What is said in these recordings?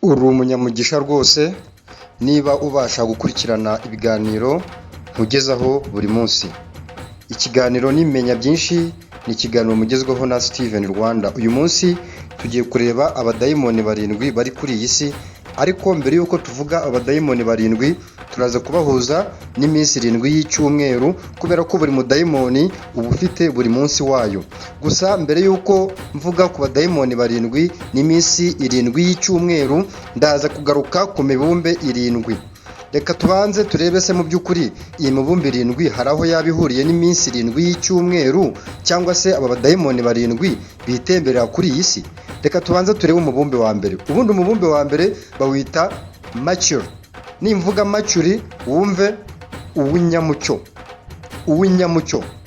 Uri umunyamugisha rwose niba ubasha gukurikirana ibiganiro nkugezaho buri munsi. Ikiganiro nimenya byinshi ni ikiganiro mugezweho na Steven Rwanda. Uyu munsi tugiye kureba abadayimoni barindwi bari kuri iyi si, ariko mbere yuko tuvuga abadayimoni barindwi turaza kubahuza n'iminsi 7 y'icyumweru, kubera ko buri mudayimoni uba ufite buri munsi wayo. Gusa mbere yuko mvuga ku badayimoni barindwi n'iminsi 7 y'icyumweru, ndaza kugaruka ku mibumbe 7. Reka tubanze turebe se mu by'ukuri iyi mibumbe 7 hari aho yabihuriye n'iminsi 7 y'icyumweru, cyangwa se aba badayimoni barindwi bitemberera kuri iyi si. Reka tubanze turebe umubumbe wa mbere. Ubundi umubumbe wa mbere bawita Mercury. Nimvuga Mercury wumve uw'inyamucyo,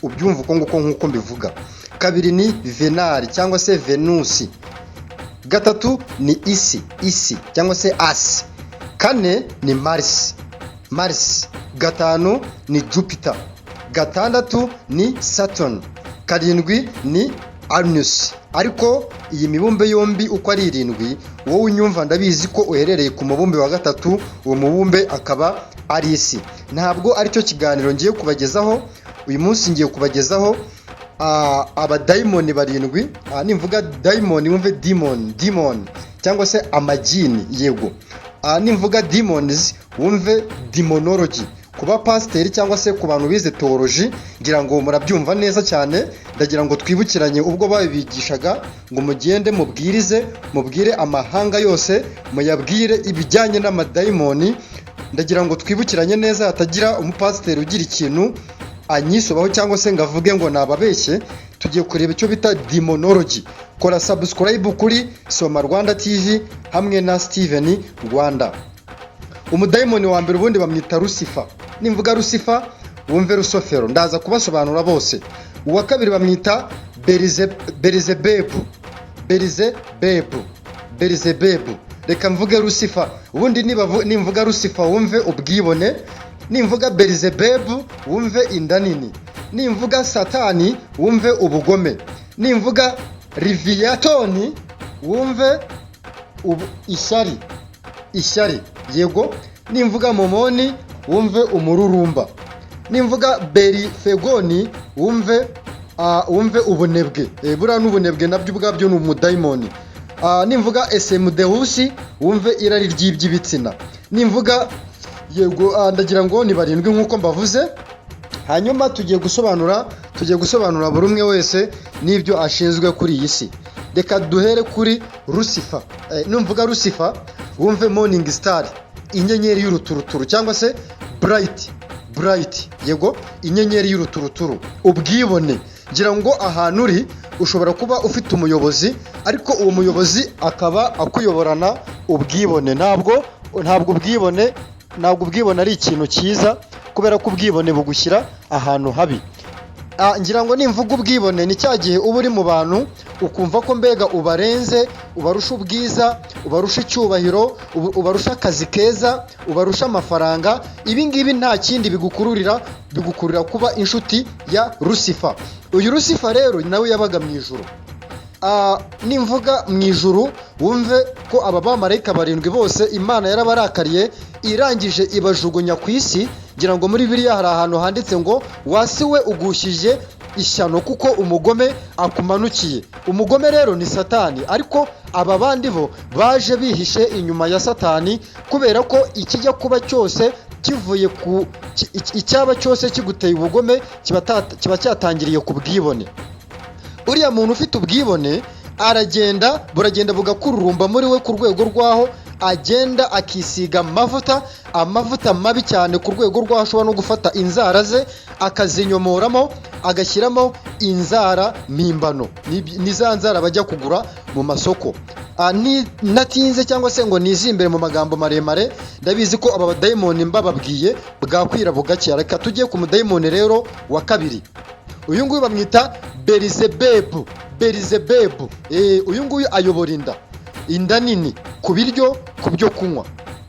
ubyumva uko nkuko mbivuga. Kabiri ni Venari cyangwa se Venusi. Gatatu ni isi cyangwa se Asi. Kane ni Mars. Gatanu ni Jupiter. Gatandatu ni Saturn. Karindwi ni Uranus. Ariko iyi mibumbe yombi uko ari 7, wowe unyumva ndabizi ko uherereye ku mubumbe wa gatatu, uwo mubumbe akaba ari isi. Ntabwo ari cyo kiganiro ngiye kubagezaho. Uyu munsi ngiye kubagezaho abadayimoni barindwi. Nimvuga daimoni wumve demon cyangwa se amajini. Yego, nimvuga demons wumve demonology. Kuba pasiteri cyangwa se ku bantu bize theology ngira ngo murabyumva neza cyane. Ndagira ngo twibukiranye ubwo babigishaga ngo mugende mubwire amahanga yose, muyabwire ibijyanye n'amadayimoni. Ndagira ngo twibukiranye neza hatagira umupasiteri ugira ikintu anyisobaho cyangwa se ngavuge ngo nababeshye. Tugiye kureba icyo bita demonology. Kora subscribe kuri Soma Rwanda TV hamwe na Steven Rwanda. Umudayimoni wa mbere ubundi bamwita Lucifer. Nimvuga Lucifer wumve Rusofero, ndaza kubasobanura bose. Uwa kabiri bamwita Beelzebub. Reka mvuge Lucifer. Ubundi nimvuga Lucifer wumve ubwibone. Nimvuga Beelzebub wumve inda nini. Nimvuga Satani wumve ubugome. Nimvuga Leviathan wumve ishyari. Yego. Nimvuga Momoni wumve umururumba. Nimvuga Belifegoni wumve ubunebwe. Buriya n'ubunebwe nabyo ubwabyo ni umudayimoni. Nimvuga Esemudeusi wumve irari ry'iby'ibitsina. Nimvuga yego, ndagira ngo ni 7 nkuko mbavuze. Hanyuma tugiye gusobanura buri umwe wese n'ibyo ashinzwe kuri iyi si. Reka duhere kuri Lucifer. Numvuga Lucifer wumve morning star, inyenyeri y'uruturuturu cyangwa se bright. Yego, inyenyeri y'uruturuturu. Ubwibone. Ngira ngo ahantu uri ushobora kuba ufite umuyobozi, ariko uwo muyobozi akaba akuyoborana ubwibone. Ntabwo ubwibone ari ikintu cyiza, kubera ko ubwibone bugushyira ahantu habi. Ngira ngo nimvuga ubwibone ni cya gihe uba uri mu bantu ukumva ko mbega ubarenze, ubarusha ubwiza, ubarusha icyubahiro, ubarusha akazi keza, ubarusha amafaranga. Ibi ngibi nta kindi bigukururira kuba inshuti ya Lucifer. Uyu Lucifer rero nawe yabaga mu ijuru. Nimvuga mu ijuru wumve ko aba bamarayika 7 bose Imana yarabarakariye irangije ibajugunya ku isi. Ngira ngo muri Bibiliya hari ahantu handitse ngo wasiwe ugushije ishyano kuko umugome akumanukiye. Umugome rero ni Satani, ariko aba bandi bo baje bihishe inyuma ya Satani, kubera ko ikijya kuba cyose kivuye ku icyaba cyose kiguteye ubugome kiba cyatangiriye ku bwibone. Uriya muntu ufite ubwibone buragenda bugakururumba muri we ku rwego rwaho agenda akisiga amavuta mabi cyane, ku rwego rwaho ashobora no gufata inzara ze akazinyomoramo agashyiramo inzara mpimbano. Ni za nzara bajya kugura mu masoko. Natinze cyangwa se ngo nizimbere mu magambo maremare, ndabizi ko aba badayimoni mbababwiye bwakwira bugacya. Reka tujye ku mudayimoni rero wa kabiri. Uyu nguyu bamwita Beelzebub. Uyu nguyu ayobora inda nini, ku biryo, ku byo kunywa.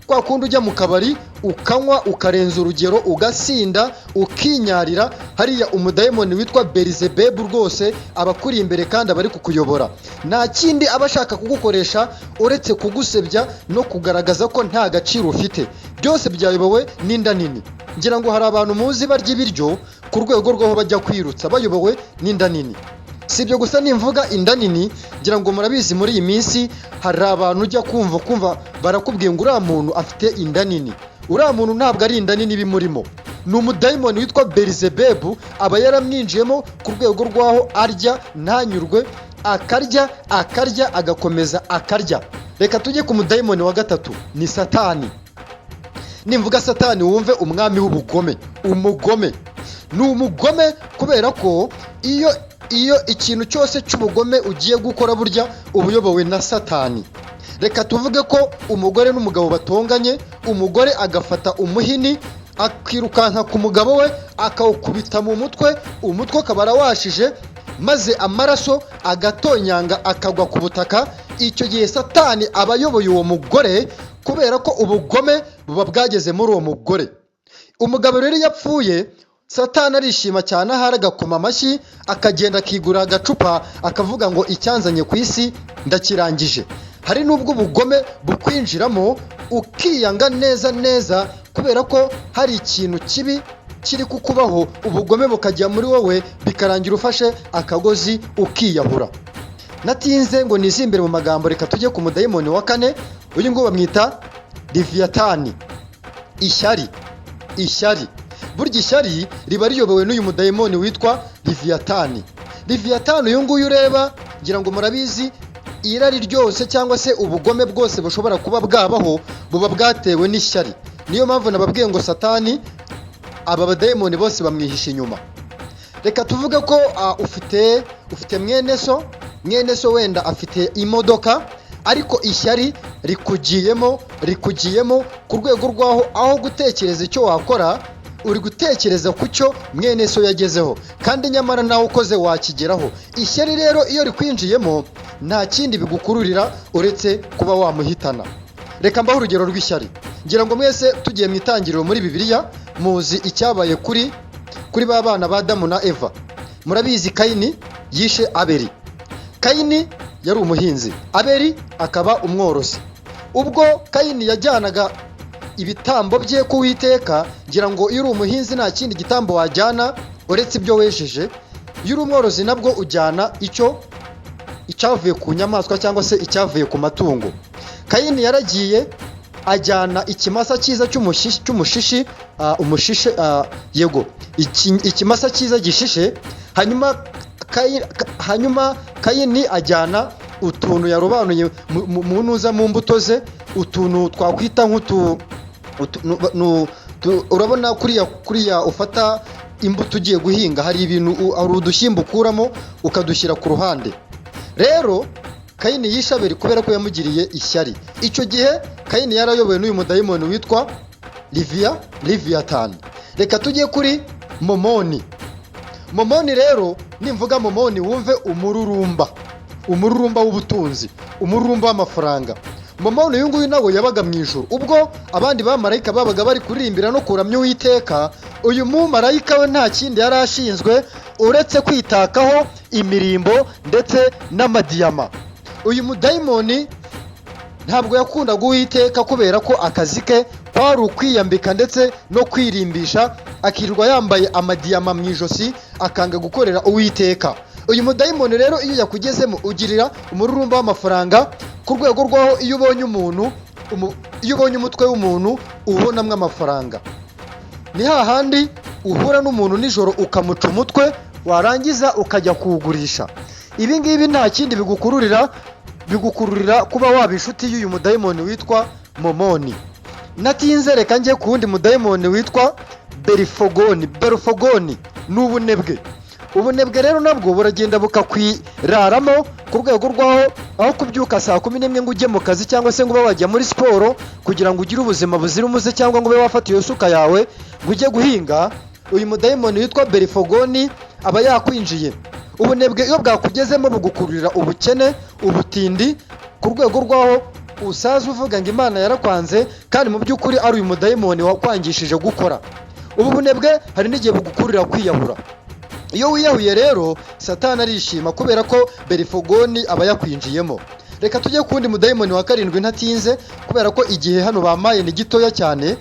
Kwa kundi ujya mu kabari ukanywa ukarenza urugero, ugasinda, ukinyarira, hariya umudayimoni witwa Berizebebu rwose aba akuri imbere kandi aba ari kukuyobora. Nta kindi aba ashaka kugukoresha uretse kugusebya no kugaragaza ko nta gaciro ufite. Byose byayobowe n'inda nini. Ngira ngo hari abantu muzi barya ibiryo ku rwego rw'aho bajya kwirutsa bayobowe n'inda nini. Si ibyo gusa nimvuga inda nini, ngira ngo murabizi muri iyi minsi hari abantu ujya kumva barakubwiye ngo uriya muntu afite inda nini. Uriya muntu ntabwo ari inda nini bimurimo, ni umudayimoni witwa Berizebebu, aba yaramwinjiyemo ku rwego rw'aho arya ntanyurwe, akarya agakomeza akarya. Reka tujye ku mudayimoni wa gatatu, ni Satani. Nimvuga Satani wumve umwami w'ubugome. Umugome ni umugome kubera ko iyo ikintu cyose cy'ubugome ugiye gukora burya uba uyobowe na Satani. Reka tuvuge ko umugore n'umugabo batonganye, umugore agafata umuhini akirukanka ku mugabo we akawukubita mu mutwe, umutwe akaba arawashije maze amaraso agatonyanga akagwa ku butaka. Icyo gihe Satani aba ayoboye uwo mugore kubera ko ubugome buba bwageze muri uwo mugore. Umugabo rero yapfuye, Satani arishima cyane, ahari agakoma amashyi, akagenda akigura agacupa akavuga ngo icyanzanye ku isi ndakirangije. Hari n'ubwo ubugome bukwinjiramo ukiyanga neza kubera ko hari ikintu kibi kiri kukubaho, ubugome bukajya muri wowe bikarangira ufashe akagozi ukiyahura. Natinze ngo nizimbere mu magambo, reka tujye ku mudayimoni wa kane. Uyu nguyu bamwita Liviyatani. Ishyari. Burya ishyari riba riyobowe n'uyu mudayimoni witwa Liviyatani. Liviyatani uyu nguyu ureba, ngira ngo murabizi, irari ryose cyangwa se ubugome bwose bushobora kuba bwabaho buba bwatewe n'ishyari. Niyo mpamvu nababwiye ngo Satani aba badayimoni bose bamwihisha inyuma. Reka tuvuge ko ufite mwene so wenda afite imodoka, ariko ishyari rikugiyemo ku rwego rw'aho aho gutekereza icyo wakora uri gutekereza ku cyo mwene so yagezeho, kandi nyamara nawe ukoze wakigeraho. Ishyari rero iyo rikwinjiyemo nta kindi bigukururira uretse kuba wamuhitana. Reka mbaho urugero rw'ishyari. Ngira ngo mwese tugiye mu itangiriro muri Bibiliya muzi icyabaye kuri ba bana ba Adamu na Eva. Murabizi Kayini yishe Abeli. Kayini yari umuhinzi, Abeli akaba umworozi. Ubwo Kayini yajyanaga ibitambo bye ku Uwiteka, ngira ngo iyo uri umuhinzi nta kindi gitambo wajyana uretse ibyo wejeje. Iyo uri umworozi nabwo ujyana icyavuye ku nyamaswa cyangwa se icyavuye ku matungo. Kayini yaragiye ajyana ikimasa cyiza cy'umushishi, ikimasa cyiza gishishe. Hanyuma Kayini ajyana utuntu yarobanuye mu mbuto ze, utuntu twakwita urabona kuriya ufata imbuto ugiye guhinga, hari udushyimbo ukuramo ukadushyira ku ruhande. Rero Kayini yishe Abeli kubera ko yamugiriye ishyari. Icyo gihe Kayini yarayobowe n'uyu mudayimoni witwa Liviyatani. Reka tujye kuri Momoni. Momoni rero, nimvuga Momoni wumve umururumba w'ubutunzi, umururumba w'amafaranga. Momoni uyu nguyu nawe yabaga mu ijuru. Ubwo abandi bamarayika babaga bari kuririmbira no kuramya Uwiteka, uyu mumarayika we nta kindi yari ashinzwe uretse kwitakaho imirimbo ndetse n'amadiyama. Uyu mudayimoni ntabwo yakundaga Uwiteka kubera ko akazi ke kwari ukwiyambika ndetse no kwirimbisha, akirirwa yambaye amadiyama mu ijosi, akanga gukorera Uwiteka. Uyu mudayimoni rero iyo yakugezemo ugirira umururumba w'amafaranga ku rwego rw'aho iyo ubonye umutwe w'umuntu ubonamwo amafaranga. Ni hahandi uhura n'umuntu nijoro ukamuca umutwe, warangiza ukajya kuwugurisha. Ibi ngibi nta kindi bigukururira kuba waba inshuti y'uyu mudayimoni witwa Momoni. Natinze reka njye ku wundi mudayimoni witwa Belufogoni. Ni ubunebwe. Ubunebwe rero nabwo buragenda bukakwiraramo ku rwego rw'aho kubyuka saa 11 ngo ujye mu kazi cyangwa se ngo ube wajya muri siporo kugira ngo ugire ubuzima buzira umuze, cyangwa ngo ube wafata iyo suka yawe ngo ujye guhinga. Uyu mudayimoni witwa Belufogoni aba yakwinjiye. Ubunebwe iyo bwakugezemo bugukururira ubukene, ubutindi, ku rwego rw'aho usaza uvuga ngo Imana yarakwanze kandi mu by'ukuri ari uyu mudayimoni wakwangishije gukora. Ubu bunebwe hari n'igihe bugukurira kwiyahura. Iyo wiyahuye rero Satani arishima kubera ko Belifogoni aba yakwinjiyemo. Reka tujye kundi mudayimoni wa karindwi ntatinze kubera ko igihe hano bamaye ni gitoya cyane.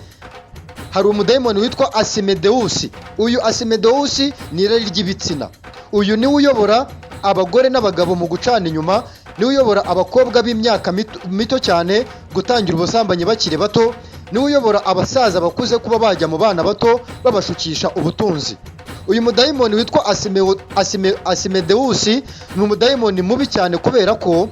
Hari umudayimoni witwa Asimedeusi. Uyu Asimedeusi ni irari ry'ibitsina. Uyu niwe uyobora abagore n'abagabo mu gucana inyuma, niwe uyobora abakobwa b'imyaka mito cyane gutangira ubusambanyi bakiri bato, niwe uyobora abasaza bakuze kuba bajya mu bana bato babashukisha ubutunzi. Uyu mudayimoni witwa Asimedeusi ni umudayimoni mubi cyane kubera ko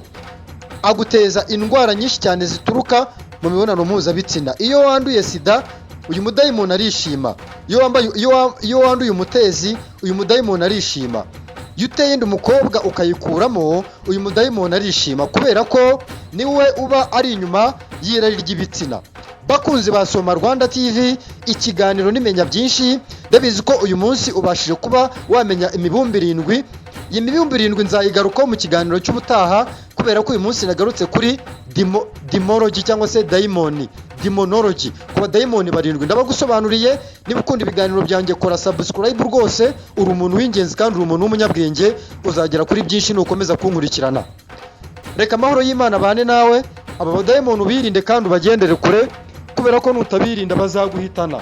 aguteza indwara nyinshi cyane zituruka mu mibonano mpuzabitsina. Iyo wanduye sida, uyu mudayimoni arishima. Iyo wanduye umutezi, uyu mudayimoni arishima. Iyo uteye inda umukobwa ukayikuramo, uyu mudayimoni arishima kubera ko niwe uba ari inyuma y'irari ry'ibitsina. Bakunzi ba Soma Rwanda TV, ikiganiro nimenya byinshi, ndabizi ko uyu munsi ubashije kuba wamenya imibumbe 7. Iyi mibumbe 7 nzayigarukaho mu kiganiro cy'ubutaha kubera ko uyu munsi nagarutse kuri demology cyangwa se demonology. Kuba dayimoni 7 ndabagusobanuriye. Niba ukunda ibiganiro byanjye kora subscribe rwose, uri umuntu w'ingenzi kandi uri umuntu w'umunyabwenge, uzagera kuri byinshi nukomeza kunkurikirana. Reka amahoro y'Imana bane nawe. Aba badayimoni ubirinde kandi ubagendere kure kubera ko nutabirinda bazaguhitana.